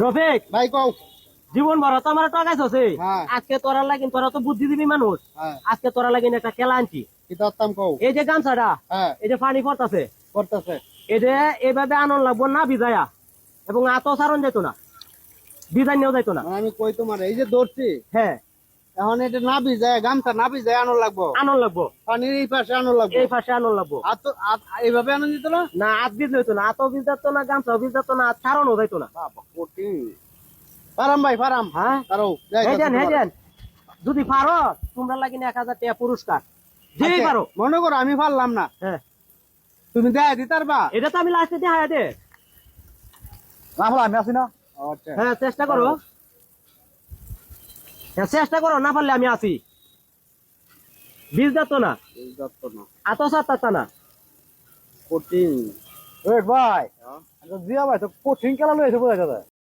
রফিক ভাই কও। জীবন ভর তো আমার টাকা আছে হ্যাঁ। আজকে তোরা লাগিন তোরা তো বুদ্ধিজীবী মানুষ হ্যাঁ। আজকে তোরা লাগিন একটা খেলা আনছি কি দত্তাম কও। এই যে গামছাটা হ্যাঁ। এই যে পানি পড়তাছে করতেছে। এই যে এইভাবে আনন্দ লাগবো না ভিজায়া এবং আতো সারণ যেত না ভিজাই নিয়েও যাইতো না মানে আমি কই তোমার এই যে ধরছি হ্যাঁ এখন এটা না ভিজায় গামছা না ভিজায় আনো লাগবো। আনন্দ লাগবো পানির এই পাশে আনো লাগবো। এই পাশে আনন্দ লাগবো আর তো এইভাবে আনো দিত না। না আত ভিজ হইতো না আতো ভিজ যেত না গামছা ভিজ যেত না সারণও যাইতো না বাবা কঠিন। পারাম ভাই পারাম। হ্যাঁ পারো যাই হেজেন যদি পারো তোমরা লাগিন 1000 টাকা পুরস্কার যে পারো মনে করো আমি পারলাম না হ্যাঁ তুমি দেয় দিতার বা এটা তো আমি লাস্টে দিয়ে হায়া দে না হলো আমি আছি না। আচ্ছা হ্যাঁ চেষ্টা করো হ্যাঁ চেষ্টা করো না পারলে আমি আছি বীজ যাত না এই দত্ত না আতো সারতা না কঠিন। ভাই জিয়া ভাই তো কঠিন খেলা লয়েছে বোঝা যায়